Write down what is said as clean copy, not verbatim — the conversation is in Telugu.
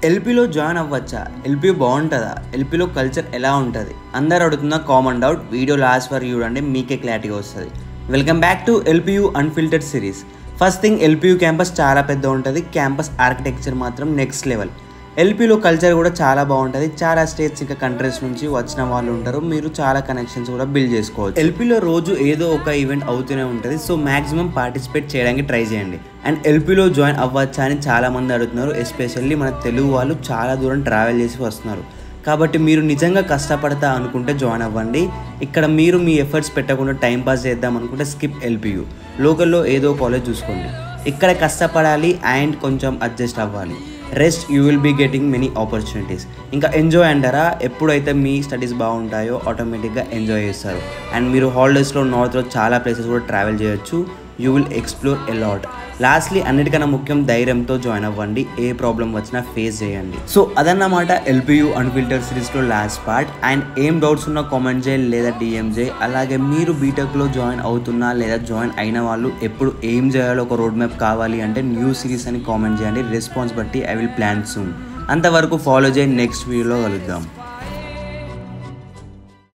ఎల్పీలో జాయిన్ అవ్వచ్చా? ఎల్పీ బాగుంటుందా? ఎల్పీలో కల్చర్ ఎలా ఉంటుంది? అందరు అడుగుతున్న కామన్ డౌట్. వీడియో లాస్ట్ వరకు చూడండి, మీకే క్లారిటీగా వస్తుంది. Welcome back to LPU unfiltered series. First thing, LPU campus చాలా పెద్ద ఉంటుంది. క్యాంపస్ ఆర్కిటెక్చర్ మాత్రం నెక్స్ట్ లెవెల్. ఎల్పీలో కల్చర్ కూడా చాలా బాగుంటుంది. చాలా స్టేట్స్ ఇంకా కంట్రీస్ నుంచి వచ్చిన వాళ్ళు ఉంటారు. మీరు చాలా కనెక్షన్స్ కూడా బిల్డ్ చేసుకోవచ్చు. ఎల్పీలో రోజు ఏదో ఒక ఈవెంట్ అవుతూనే ఉంటుంది. సో మ్యాక్సిమం పార్టిసిపేట్ చేయడానికి ట్రై చేయండి. అండ్ ఎల్పీలో జాయిన్ అవ్వచ్చా అని చాలామంది అడుగుతున్నారు. ఎస్పెషల్లీ మన తెలుగు వాళ్ళు చాలా దూరం ట్రావెల్ చేసి వస్తున్నారు. కాబట్టి మీరు నిజంగా కష్టపడతా అనుకుంటే జాయిన్ అవ్వండి. ఇక్కడ మీరు మీ ఎఫర్ట్స్ పెట్టకుండా టైంపాస్ చేద్దాం అనుకుంటే స్కిప్ ఎల్పీయూ. లోకల్లో ఏదో కాలేజ్ చూసుకోండి. ఇక్కడ కష్టపడాలి అండ్ కొంచెం అడ్జస్ట్ అవ్వాలి. Rest you will be getting many opportunities. ఇంకా ఎంజాయ్ అంటారా? ఎప్పుడైతే మీ స్టడీస్ బాగుంటాయో ఆటోమేటిక్గా ఎంజాయ్ చేస్తారు. అండ్ మీరు హాలిడేస్లో నార్త్లో చాలా ప్లేసెస్ కూడా ట్రావెల్ చేయొచ్చు. You will explore a lot. Lastly అన్నిటికన్నా ముఖ్యం, ధైర్యంతో జాయిన్ అవ్వండి. ఏ ప్రాబ్లం వచ్చినా ఫేస్ చేయండి. సో అదన్నమాట ఎల్పియు అన్ఫిల్టర్ సిరీస్లో లాస్ట్ పార్ట్. అండ్ ఏం డౌట్స్ ఉన్నా కామెంట్ చేయి లేదా డిఎం చేయి. అలాగే మీరు బీటెక్లో జాయిన్ అవుతున్నా లేదా జాయిన్ అయిన వాళ్ళు ఎప్పుడు ఏం చేయాలో ఒక రోడ్ మ్యాప్ కావాలి అంటే న్యూ సిరీస్ అని కామెంట్ చేయండి. రెస్పాన్స్ బట్టి ఐ విల్ ప్లాన్ సూన్. అంతవరకు ఫాలో చేయండి. నెక్స్ట్ వీడియోలో కలుద్దాం.